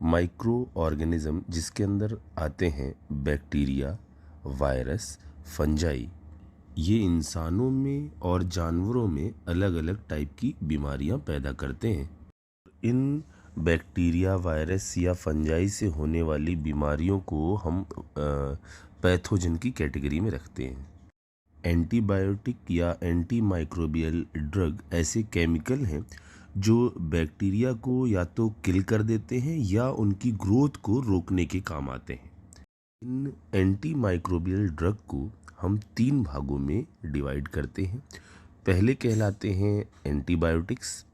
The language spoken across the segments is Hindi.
माइक्रो ऑर्गेनिज्म जिसके अंदर आते हैं बैक्टीरिया, वायरस, फंजाई। ये इंसानों में और जानवरों में अलग अलग टाइप की बीमारियां पैदा करते हैं। इन बैक्टीरिया, वायरस या फंजाई से होने वाली बीमारियों को हम पैथोजन की कैटेगरी में रखते हैं। एंटीबायोटिक या एंटी माइक्रोबियल ड्रग ऐसे केमिकल हैं जो बैक्टीरिया को या तो किल कर देते हैं या उनकी ग्रोथ को रोकने के काम आते हैं। इन एंटी माइक्रोबियल ड्रग को हम 3 भागों में डिवाइड करते हैं। पहले कहलाते हैं एंटीबायोटिक्स,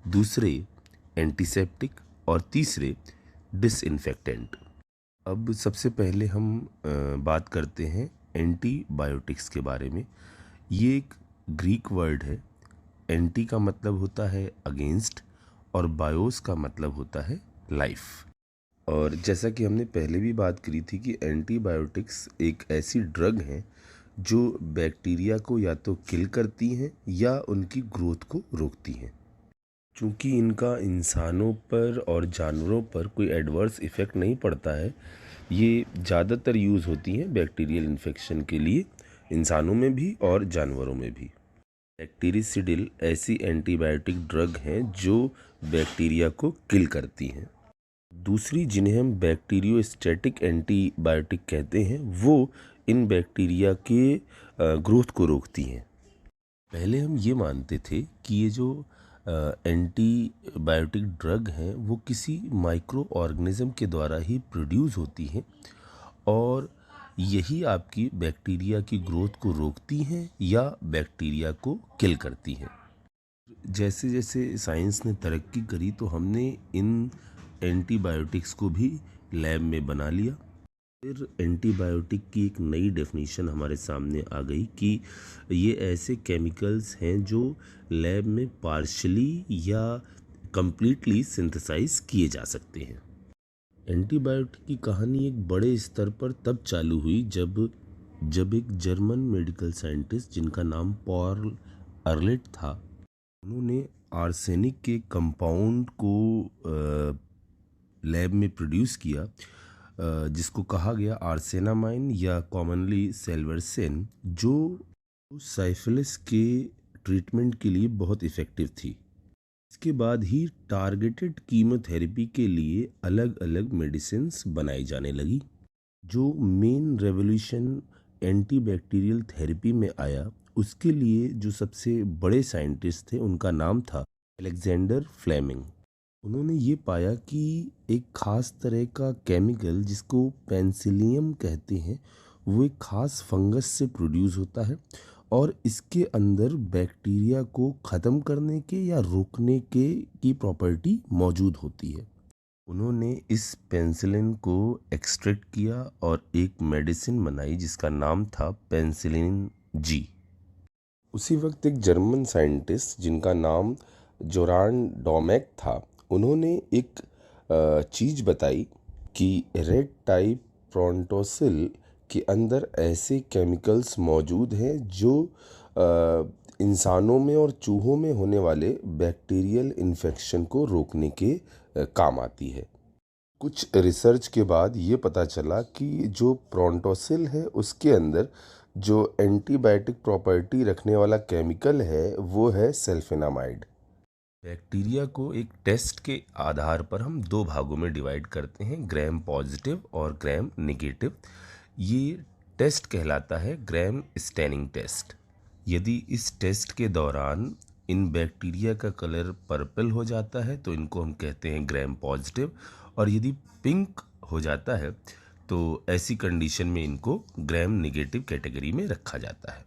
दूसरे एंटीसेप्टिक और तीसरे डिसइंफेक्टेंट। अब सबसे पहले हम बात करते हैं एंटीबायोटिक्स के बारे में। ये एक ग्रीक वर्ड है। एंटी का मतलब होता है अगेंस्ट और बायोस का मतलब होता है लाइफ। और जैसा कि हमने पहले भी बात करी थी कि एंटीबायोटिक्स एक ऐसी ड्रग है जो बैक्टीरिया को या तो किल करती हैं या उनकी ग्रोथ को रोकती हैं। चूँकि इनका इंसानों पर और जानवरों पर कोई एडवर्स इफ़ेक्ट नहीं पड़ता है, ये ज़्यादातर यूज़ होती हैं बैक्टीरियल इन्फेक्शन के लिए, इंसानों में भी और जानवरों में भी। बैक्टीरिसिडिल ऐसी एंटीबायोटिक ड्रग हैं जो बैक्टीरिया को किल करती हैं। दूसरी जिन्हें हम बैक्टीरियोस्टैटिक एंटीबायोटिक कहते हैं, वो इन बैक्टीरिया के ग्रोथ को रोकती हैं। पहले हम ये मानते थे कि ये जो एंटीबायोटिक ड्रग हैं वो किसी माइक्रो ऑर्गेनिज्म के द्वारा ही प्रोड्यूस होती हैं और यही आपकी बैक्टीरिया की ग्रोथ को रोकती हैं या बैक्टीरिया को किल करती हैं। जैसे जैसे साइंस ने तरक्की करी तो हमने इन एंटीबायोटिक्स को भी लैब में बना लिया। फिर एंटीबायोटिक की एक नई डेफिनेशन हमारे सामने आ गई कि ये ऐसे केमिकल्स हैं जो लैब में पार्शली या कंप्लीटली सिंथेसाइज किए जा सकते हैं। एंटीबायोटिक की कहानी एक बड़े स्तर पर तब चालू हुई जब एक जर्मन मेडिकल साइंटिस्ट जिनका नाम पॉल अर्लेट था, उन्होंने आर्सेनिक के कंपाउंड को लैब में प्रोड्यूस किया जिसको कहा गया आर्सेनामाइन या कॉमनली सेल्वर्सेन, जो साइफिलिस के ट्रीटमेंट के लिए बहुत इफ़ेक्टिव थी। इसके बाद ही टारगेटेड कीमोथेरेपी के लिए अलग अलग मेडिसिन्स बनाई जाने लगी। जो मेन रेवोल्यूशन एंटीबैक्टीरियल थेरेपी में आया उसके लिए जो सबसे बड़े साइंटिस्ट थे उनका नाम था अलेक्जेंडर फ्लेमिंग। उन्होंने ये पाया कि एक ख़ास तरह का केमिकल जिसको पेंसिलियम कहते हैं वो एक ख़ास फंगस से प्रोड्यूस होता है और इसके अंदर बैक्टीरिया को ख़त्म करने के या रोकने के की प्रॉपर्टी मौजूद होती है। उन्होंने इस पेंसिलिन को एक्सट्रैक्ट किया और एक मेडिसिन बनाई जिसका नाम था पेंसिलिन जी। उसी वक्त एक जर्मन साइंटिस्ट जिनका नाम जोरान डोमेक था, उन्होंने एक चीज़ बताई कि रेड टाइप प्रोटोसिल के अंदर ऐसे केमिकल्स मौजूद हैं जो इंसानों में और चूहों में होने वाले बैक्टीरियल इन्फेक्शन को रोकने के काम आती है। कुछ रिसर्च के बाद ये पता चला कि जो प्रोटोसिल है उसके अंदर जो एंटीबायोटिक प्रॉपर्टी रखने वाला केमिकल है वो है सल्फेनामाइड। बैक्टीरिया को एक टेस्ट के आधार पर हम 2 भागों में डिवाइड करते हैं, ग्राम पॉजिटिव और ग्राम नेगेटिव। ये टेस्ट कहलाता है ग्राम स्टैनिंग टेस्ट। यदि इस टेस्ट के दौरान इन बैक्टीरिया का कलर पर्पल हो जाता है तो इनको हम कहते हैं ग्राम पॉजिटिव, और यदि पिंक हो जाता है तो ऐसी कंडीशन में इनको ग्राम नेगेटिव कैटेगरी में रखा जाता है।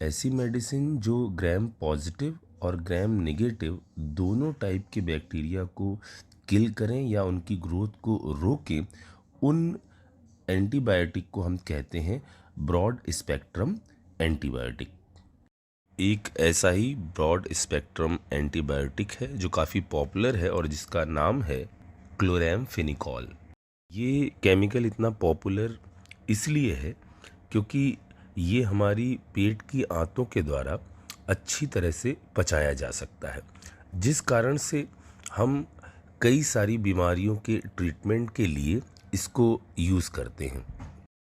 ऐसी मेडिसिन जो ग्राम पॉजिटिव और ग्राम नेगेटिव दोनों टाइप के बैक्टीरिया को किल करें या उनकी ग्रोथ को रोकें, उन एंटीबायोटिक को हम कहते हैं ब्रॉड स्पेक्ट्रम एंटीबायोटिक। एक ऐसा ही ब्रॉड स्पेक्ट्रम एंटीबायोटिक है जो काफ़ी पॉपुलर है और जिसका नाम है क्लोरामफेनिकॉल। ये केमिकल इतना पॉपुलर इसलिए है क्योंकि ये हमारी पेट की आंतों के द्वारा अच्छी तरह से पचाया जा सकता है, जिस कारण से हम कई सारी बीमारियों के ट्रीटमेंट के लिए इसको यूज़ करते हैं।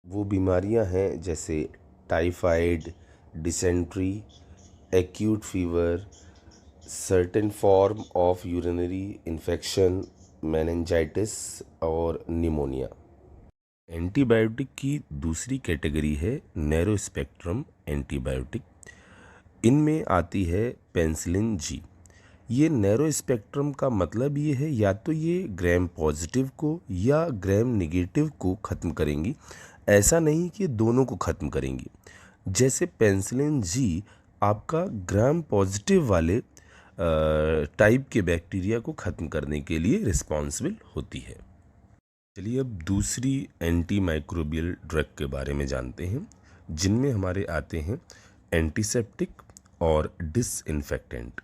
वो बीमारियां हैं जैसे typhoid, dysentery, acute fever, certain form of urinary infection, meningitis और निमोनिया। एंटीबायोटिक की दूसरी कैटेगरी है नैरो स्पेक्ट्रम एंटीबायोटिक। इनमें आती है पेनिसिलिन जी। ये नैरो स्पेक्ट्रम का मतलब ये है या तो ये ग्राम पॉजिटिव को या ग्राम निगेटिव को ख़त्म करेंगी, ऐसा नहीं कि दोनों को ख़त्म करेंगी। जैसे पेनिसिलिन जी आपका ग्राम पॉजिटिव वाले टाइप के बैक्टीरिया को ख़त्म करने के लिए रिस्पॉन्सिबल होती है। चलिए अब दूसरी एंटी माइक्रोबियल ड्रग के बारे में जानते हैं, जिनमें हमारे आते हैं एंटीसेप्टिक और डिसइंफेक्टेंट।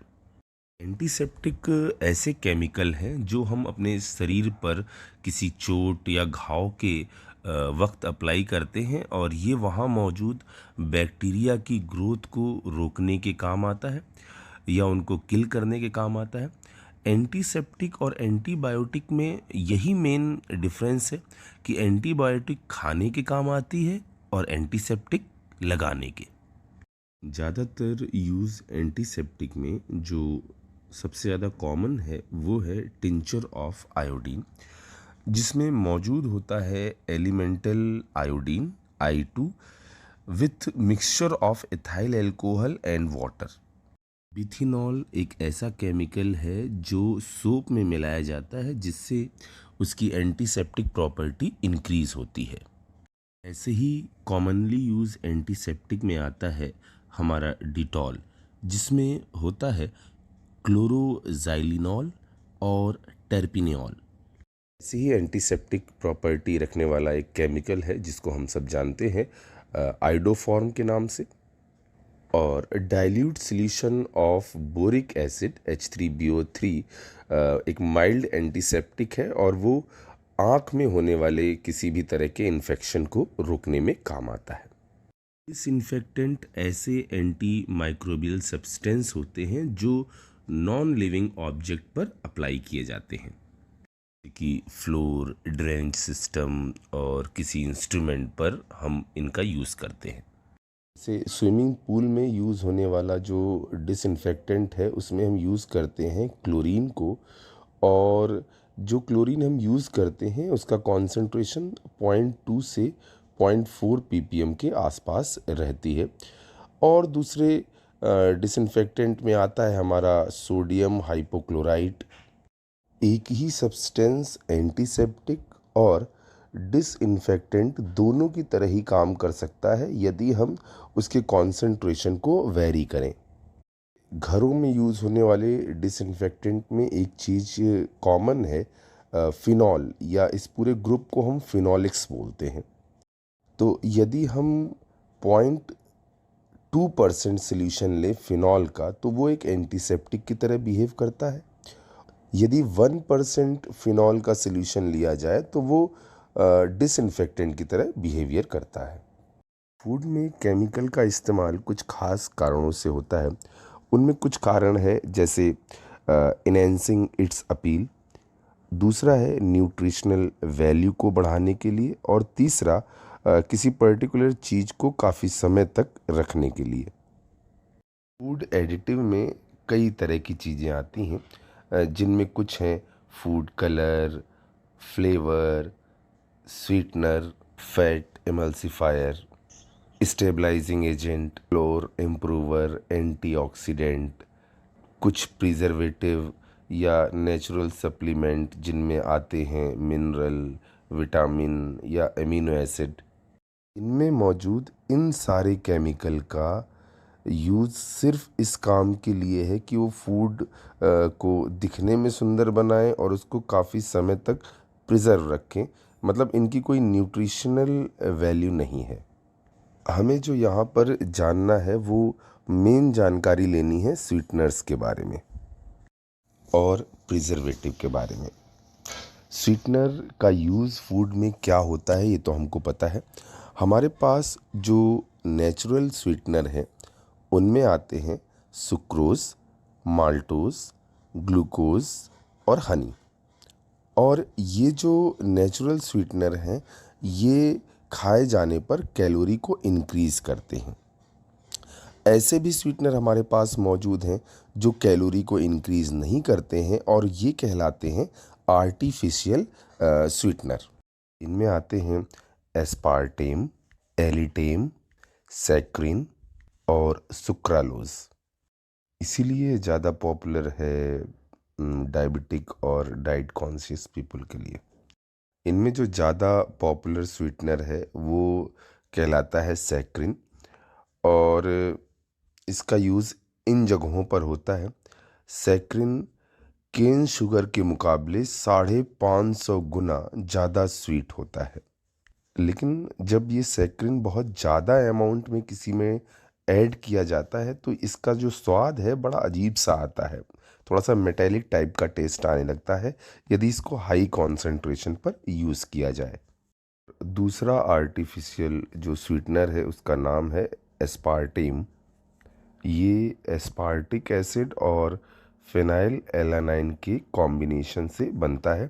एंटीसेप्टिक ऐसे केमिकल हैं जो हम अपने शरीर पर किसी चोट या घाव के वक्त अप्लाई करते हैं और ये वहाँ मौजूद बैक्टीरिया की ग्रोथ को रोकने के काम आता है या उनको किल करने के काम आता है। एंटीसेप्टिक और एंटीबायोटिक में यही मेन डिफरेंस है कि एंटीबायोटिक खाने के काम आती है और एंटीसेप्टिक लगाने के। ज़्यादातर यूज़ एंटीसेप्टिक में जो सबसे ज़्यादा कॉमन है वो है टिंचर ऑफ आयोडीन, जिसमें मौजूद होता है elemental iodine I2 with mixture of ethyl alcohol and water. Bithionol एक ऐसा केमिकल है जो सोप में मिलाया जाता है जिससे उसकी एंटीसेप्टिक प्रॉपर्टी इंक्रीज होती है। ऐसे ही कॉमनली यूज़ एंटीसेप्टिक में आता है हमारा डिटॉल, जिसमें होता है क्लोरोजाइलिनॉल और टर्पिनियॉल। ऐसे ही एंटीसेप्टिक प्रॉपर्टी रखने वाला एक केमिकल है जिसको हम सब जानते हैं आइडोफॉर्म के नाम से। और dilute solution of boric acid H3BO3 एक माइल्ड एंटीसेप्टिक है और वो आँख में होने वाले किसी भी तरह के इन्फेक्शन को रोकने में काम आता है। डिसइंफेक्टेंट ऐसे एंटी माइक्रोबियल सब्सटेंस होते हैं जो नॉन लिविंग ऑब्जेक्ट पर अप्लाई किए जाते हैं, कि फ्लोर, ड्रेनेज सिस्टम और किसी इंस्ट्रूमेंट पर हम इनका यूज़ करते हैं। जैसे स्विमिंग पूल में यूज़ होने वाला जो डिसइंफेक्टेंट है उसमें हम यूज़ करते हैं क्लोरीन को, और जो क्लोरीन हम यूज़ करते हैं उसका कॉन्सेंट्रेशन 0.2 से 0.4 ppm के आसपास रहती है। और दूसरे डिसइंफेक्टेंट में आता है हमारा सोडियम हाइपोक्लोराइट। एक ही सब्सटेंस एंटीसेप्टिक और डिसइंफेक्टेंट दोनों की तरह ही काम कर सकता है यदि हम उसके कॉन्सेंट्रेशन को वेरी करें। घरों में यूज़ होने वाले डिसइंफेक्टेंट में एक चीज़ कॉमन है, फिनॉल, या इस पूरे ग्रुप को हम फिनॉलिक्स बोलते हैं। तो यदि हम 0.2% सोल्यूशन लें फिनॉल का तो वो एक एंटीसेप्टिक की तरह बिहेव करता है। यदि 1% फिनॉल का सोल्यूशन लिया जाए तो वो डिसइंफेक्टेंट की तरह बिहेवियर करता है। फूड में केमिकल का इस्तेमाल कुछ खास कारणों से होता है। उनमें कुछ कारण है जैसे इनहेंसिंग इट्स अपील, दूसरा है न्यूट्रिशनल वैल्यू को बढ़ाने के लिए, और तीसरा किसी पर्टिकुलर चीज़ को काफ़ी समय तक रखने के लिए। फूड एडिटिव में कई तरह की चीज़ें आती हैं, जिनमें कुछ हैं food colour, flavour, sweetener, fat emulsifier, stabilising agent, flour improver, antioxidant, कुछ प्रिजर्वेटिव या नेचुरल सप्लीमेंट जिनमें आते हैं मिनरल, विटामिन या एमिनो एसिड। इनमें मौजूद इन सारे केमिकल का यूज़ सिर्फ इस काम के लिए है कि वो फूड को दिखने में सुंदर बनाएं और उसको काफ़ी समय तक प्रिजर्व रखें। मतलब इनकी कोई न्यूट्रिशनल वैल्यू नहीं है। हमें जो यहाँ पर जानना है वो मेन जानकारी लेनी है स्वीटनर्स के बारे में और प्रिजर्वेटिव के बारे में। स्वीटनर का यूज़ फूड में क्या होता है ये तो हमको पता है। हमारे पास जो नेचुरल स्वीटनर हैं उनमें आते हैं सुक्रोज, माल्टोज, ग्लूकोज और हनी। और ये जो नेचुरल स्वीटनर हैं, ये खाए जाने पर कैलोरी को इंक्रीज़ करते हैं। ऐसे भी स्वीटनर हमारे पास मौजूद हैं जो कैलोरी को इंक्रीज़ नहीं करते हैं और ये कहलाते हैं आर्टिफिशियल स्वीटनर। इनमें आते हैं एस्पार्टेम, एलिटेम, सैक्रिन और सुक्रालोज़। इसीलिए ज़्यादा पॉपुलर है डायबिटिक और डाइट कॉन्शियस पीपल के लिए। इनमें जो ज़्यादा पॉपुलर स्वीटनर है वो कहलाता है सैक्रिन, और इसका यूज़ इन जगहों पर होता है। सैक्रिन केन शुगर के मुकाबले 550 गुना ज़्यादा स्वीट होता है। लेकिन जब ये सैक्रिन बहुत ज़्यादा अमाउंट में किसी में ऐड किया जाता है तो इसका जो स्वाद है बड़ा अजीब सा आता है, थोड़ा सा मेटेलिक टाइप का टेस्ट आने लगता है यदि इसको हाई कॉन्सेंट्रेशन पर यूज़ किया जाए। दूसरा आर्टिफिशियल जो स्वीटनर है उसका नाम है एस्पार्टेम। ये एस्पार्टिक एसिड और फिनाइल एलानाइन के कॉम्बिनेशन से बनता है।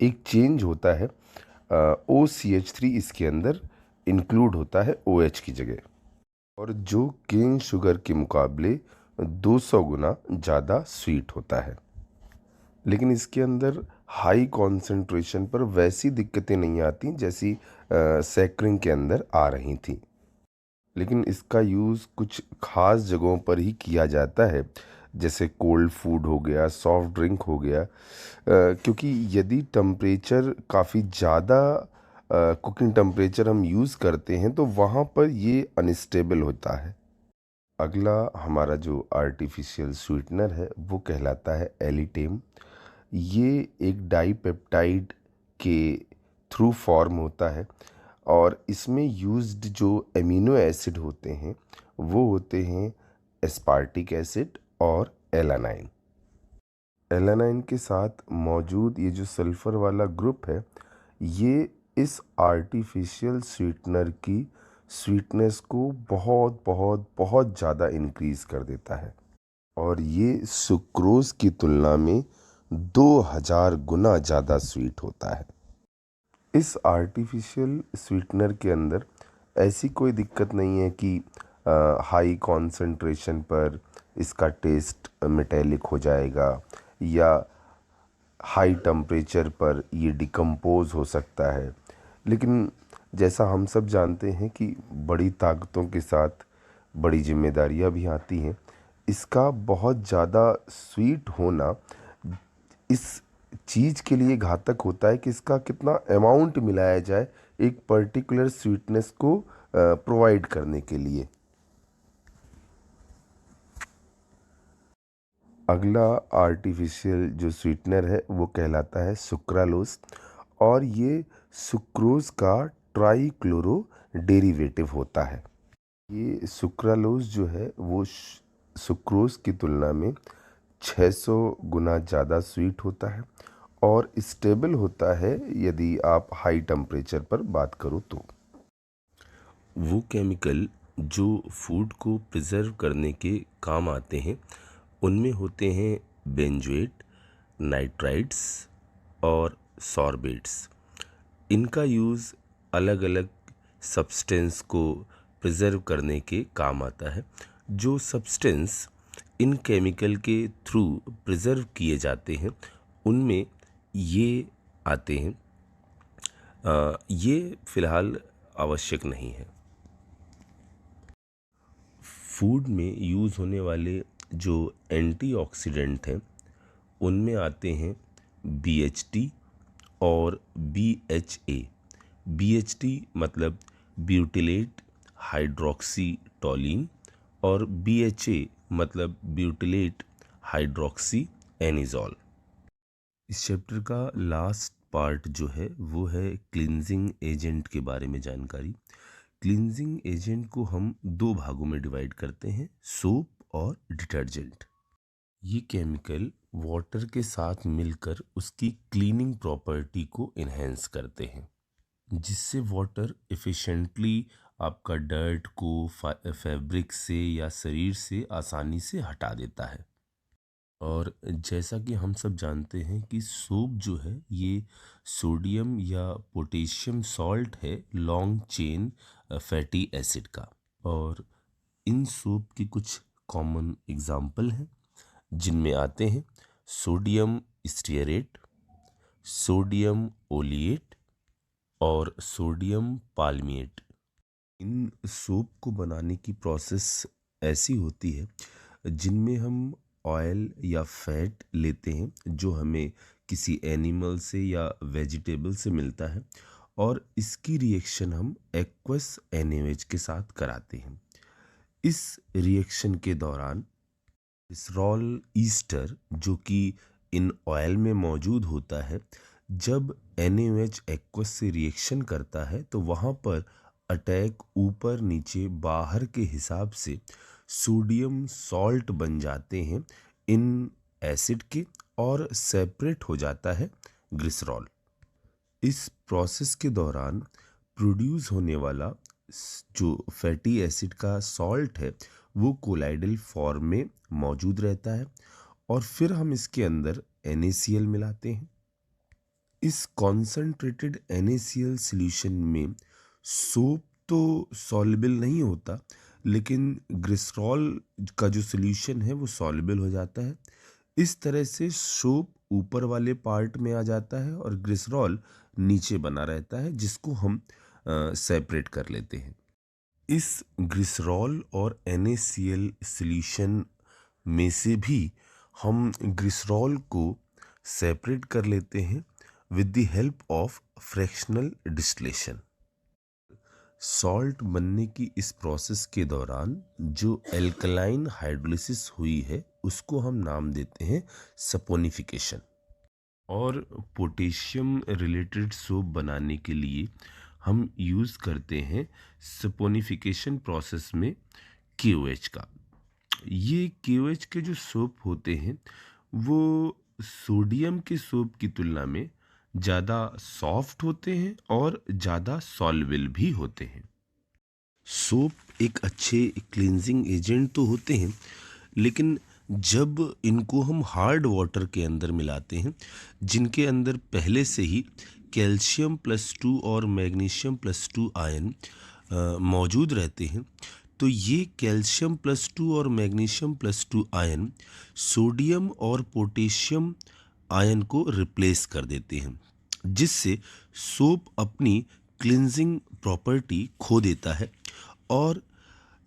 एक चेंज होता है, OCH3 इसके अंदर इंक्लूड होता है OH की जगह, और जो केन शुगर के मुकाबले 200 गुना ज़्यादा स्वीट होता है। लेकिन इसके अंदर हाई कॉन्सेंट्रेशन पर वैसी दिक्कतें नहीं आती जैसी सैक्रिन के अंदर आ रही थी। लेकिन इसका यूज़ कुछ ख़ास जगहों पर ही किया जाता है, जैसे कोल्ड फूड हो गया, सॉफ्ट ड्रिंक हो गया, क्योंकि यदि टेम्परेचर काफ़ी ज़्यादा कुकिंग टेम्परेचर हम यूज़ करते हैं तो वहाँ पर ये अनस्टेबल होता है। अगला हमारा जो आर्टिफिशियल स्वीटनर है वो कहलाता है एलिटेम। ये एक डाइपेप्टाइड के थ्रू फॉर्म होता है, और इसमें यूज्ड जो एमिनो एसिड होते हैं वो होते हैं एस्पार्टिक एसिड और एलानाइन। एलानाइन के साथ मौजूद ये जो सल्फ़र वाला ग्रुप है, ये इस आर्टिफिशियल स्वीटनर की स्वीटनेस को बहुत बहुत बहुत ज़्यादा इंक्रीज़ कर देता है, और ये सुक्रोज़ की तुलना में 2000 गुना ज़्यादा स्वीट होता है। इस आर्टिफिशियल स्वीटनर के अंदर ऐसी कोई दिक्कत नहीं है कि हाई कॉन्सेंट्रेशन पर इसका टेस्ट मेटेलिक हो जाएगा या हाई टेम्परेचर पर ये डिकम्पोज हो सकता है। लेकिन जैसा हम सब जानते हैं कि बड़ी ताकतों के साथ बड़ी जिम्मेदारियां भी आती हैं, इसका बहुत ज़्यादा स्वीट होना इस चीज़ के लिए घातक होता है कि इसका कितना अमाउंट मिलाया जाए एक पर्टिकुलर स्वीटनेस को प्रोवाइड करने के लिए। अगला आर्टिफिशियल जो स्वीटनर है वो कहलाता है सुक्रालोस, और ये सुक्रोज़ का ट्राईक्लोरो डेरिवेटिव होता है। ये सुक्रालोस जो है वो सुक्रोज़ की तुलना में 600 गुना ज़्यादा स्वीट होता है और स्टेबल होता है यदि आप हाई टेम्परेचर पर बात करो तो। वो केमिकल जो फूड को प्रिजर्व करने के काम आते हैं उनमें होते हैं बेंजोएट, नाइट्राइट्स और सॉर्बेट्स। इनका यूज़ अलग अलग सब्सटेंस को प्रिजर्व करने के काम आता है। जो सब्सटेंस इन केमिकल के थ्रू प्रिजर्व किए जाते हैं उनमें ये आते हैं। ये फ़िलहाल आवश्यक नहीं है। फूड में यूज़ होने वाले जो एंटीऑक्सीडेंट हैं उनमें आते हैं BHT और BHA। BHT मतलब ब्यूटिलेट हाइड्रोक्सीटोलिन, और BHA मतलब ब्यूटिलेट हाइड्रोक्सी एनिजॉल। इस चैप्टर का लास्ट पार्ट जो है वो है क्लींजिंग एजेंट के बारे में जानकारी। क्लींजिंग एजेंट को हम दो भागों में डिवाइड करते हैं, सोप और डिटर्जेंट। ये केमिकल वाटर के साथ मिलकर उसकी क्लीनिंग प्रॉपर्टी को इन्हेंस करते हैं, जिससे वाटर एफिशिएंटली आपका डर्ट को फैब्रिक से या शरीर से आसानी से हटा देता है। और जैसा कि हम सब जानते हैं कि सोप जो है ये सोडियम या पोटेशियम सॉल्ट है, लॉन्ग चेन फैटी एसिड का। और इन सोप की कुछ कॉमन एग्जाम्पल हैं जिनमें आते हैं सोडियम स्टीयरेट, सोडियम ओलिएट और सोडियम पाल्मिएट। इन सोप को बनाने की प्रोसेस ऐसी होती है जिनमें हम ऑयल या फैट लेते हैं जो हमें किसी एनिमल से या वेजिटेबल से मिलता है, और इसकी रिएक्शन हम एक्वस NaOH के साथ कराते हैं। इस रिएक्शन के दौरान ग्लिसरॉल ईस्टर जो कि इन ऑयल में मौजूद होता है, जब NaOH एक्वस से रिएक्शन करता है तो वहाँ पर अटैक ऊपर नीचे बाहर के हिसाब से सोडियम सॉल्ट बन जाते हैं इन एसिड के, और सेपरेट हो जाता है ग्लिसरॉल। इस प्रोसेस के दौरान प्रोड्यूस होने वाला जो फैटी एसिड का सॉल्ट है वो कोलाइडल फॉर्म में मौजूद रहता है, और फिर हम इसके अंदर NaCl मिलाते हैं। इस कॉन्सेंट्रेटेड NaCl सॉल्यूशन में सोप तो सॉल्युबल नहीं होता, लेकिन ग्लिसरॉल का जो सॉल्यूशन है वो सॉल्युबल हो जाता है। इस तरह से सोप ऊपर वाले पार्ट में आ जाता है और ग्लिसरॉल नीचे बना रहता है, जिसको हम सेपरेट कर लेते हैं। इस ग्लिसरॉल और NaCl सॉल्यूशन में से भी हम ग्लिसरॉल को सेपरेट कर लेते हैं with the help of fractional distillation. Salt बनने की इस प्रोसेस के दौरान जो एल्कलाइन हाइड्रोलिसिस हुई है उसको हम नाम देते हैं सपोनिफिकेशन। और पोटेशियम रिलेटेड सोप बनाने के लिए हम यूज़ करते हैं सपोनिफिकेशन प्रोसेस में KOH का। ये KOH के जो सोप होते हैं वो सोडियम के सोप की तुलना में ज़्यादा सॉफ्ट होते हैं और ज़्यादा सॉल्युबल भी होते हैं। सोप एक अच्छे क्लींजिंग एजेंट तो होते हैं, लेकिन जब इनको हम हार्ड वाटर के अंदर मिलाते हैं जिनके अंदर पहले से ही कैल्शियम+2 और मैग्नीशियम+2 आयन मौजूद रहते हैं, तो ये कैल्शियम+2 और मैग्नीशियम+2 आयन सोडियम और पोटेशियम आयन को रिप्लेस कर देते हैं, जिससे सोप अपनी क्लिनजिंग प्रॉपर्टी खो देता है और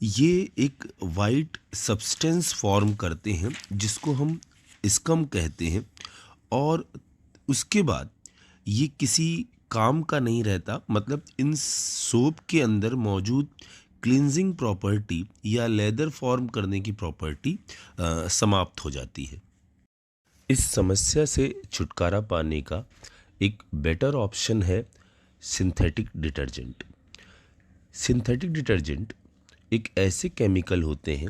ये एक वाइट सब्सटेंस फॉर्म करते हैं जिसको हम स्कम कहते हैं। और उसके बाद ये किसी काम का नहीं रहता, मतलब इन सोप के अंदर मौजूद क्लींजिंग प्रॉपर्टी या लेदर फॉर्म करने की प्रॉपर्टी समाप्त हो जाती है। इस समस्या से छुटकारा पाने का एक बेटर ऑप्शन है सिंथेटिक डिटर्जेंट। सिंथेटिक डिटर्जेंट एक ऐसे केमिकल होते हैं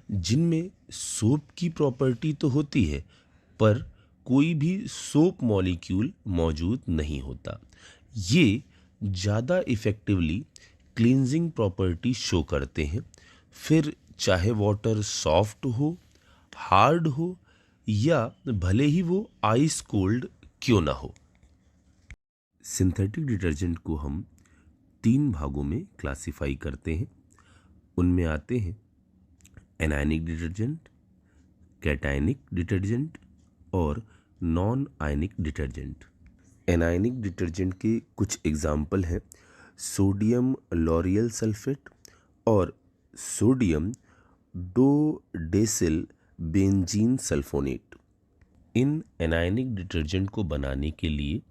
जिनमें सोप की प्रॉपर्टी तो होती है पर कोई भी सोप मॉलिक्यूल मौजूद नहीं होता। ये ज़्यादा इफ़ेक्टिवली क्लींजिंग प्रॉपर्टी शो करते हैं, फिर चाहे वाटर सॉफ्ट हो, हार्ड हो या भले ही वो आइस कोल्ड क्यों ना हो। सिंथेटिक डिटर्जेंट को हम 3 भागों में क्लासिफाई करते हैं। उनमें आते हैं एनायनिक डिटर्जेंट, कैटायनिक डिटर्जेंट और non ionic detergent. Anionic detergent के कुछ एग्जाम्पल हैं सोडियम लॉरियल सल्फेट और सोडियम डोडेसिल बेंजीन सल्फोनेट। इन एनायनिक डिटर्जेंट को बनाने के लिए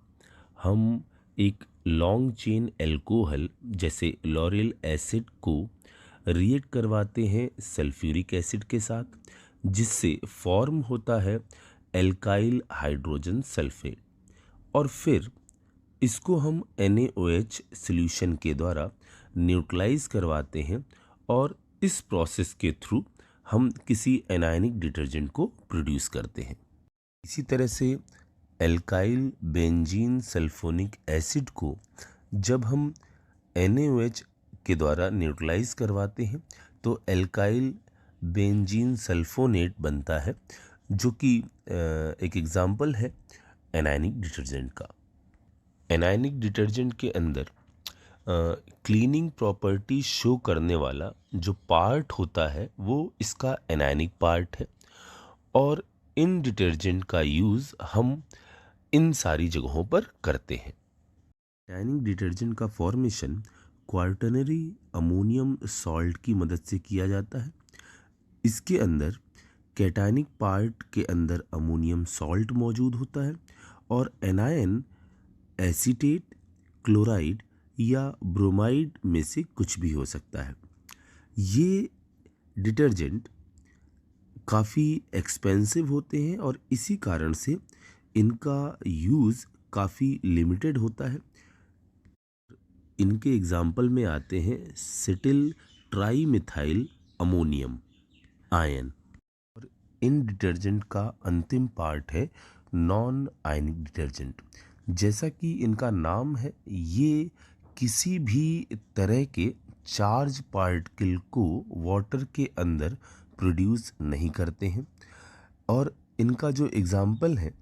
हम एक लॉन्ग चेन एल्कोहल जैसे लॉरियल एसिड को रिएक्ट करवाते हैं सल्फ्यूरिक एसिड के साथ, जिससे फॉर्म होता है एल्काइल हाइड्रोजन सल्फेट, और फिर इसको हम NaOH सॉल्यूशन के द्वारा न्यूट्रलाइज करवाते हैं, और इस प्रोसेस के थ्रू हम किसी एनायनिक डिटर्जेंट को प्रोड्यूस करते हैं। इसी तरह से एल्काइल बेंजीन सल्फोनिक एसिड को जब हम NaOH के द्वारा न्यूट्रलाइज करवाते हैं तो एल्काइल बेंजीन सल्फोनेट बनता है, जो कि एक एग्जाम्पल है एनायनिक डिटर्जेंट का। एनायनिक डिटर्जेंट के अंदर क्लीनिंग प्रॉपर्टी शो करने वाला जो पार्ट होता है वो इसका एनायनिक पार्ट है, और इन डिटर्जेंट का यूज़ हम इन सारी जगहों पर करते हैं। एनायनिक डिटर्जेंट का फॉर्मेशन क्वार्टनरी अमोनियम सॉल्ट की मदद से किया जाता है। इसके अंदर कैटायनिक पार्ट के अंदर अमोनियम सॉल्ट मौजूद होता है और एनायन एसीटेट, क्लोराइड या ब्रोमाइड में से कुछ भी हो सकता है। ये डिटर्जेंट काफ़ी एक्सपेंसिव होते हैं और इसी कारण से इनका यूज़ काफ़ी लिमिटेड होता है। इनके एग्जाम्पल में आते हैं सेटिल ट्राईमिथाइल अमोनियम आयन, और इन डिटर्जेंट का अंतिम पार्ट है नॉन आयनिक डिटर्जेंट। जैसा कि इनका नाम है, ये किसी भी तरह के चार्ज पार्टिकल को वाटर के अंदर प्रोड्यूस नहीं करते हैं, और इनका जो एग्जाम्पल है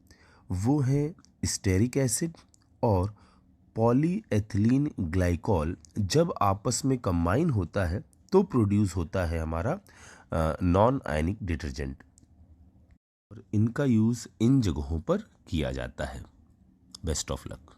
वो है स्टेरिक एसिड और पॉलीएथिलीन ग्लाइकॉल। जब आपस में कंबाइन होता है तो प्रोड्यूस होता है हमारा नॉन आयनिक डिटर्जेंट, और इनका यूज़ इन जगहों पर किया जाता है। Best of luck.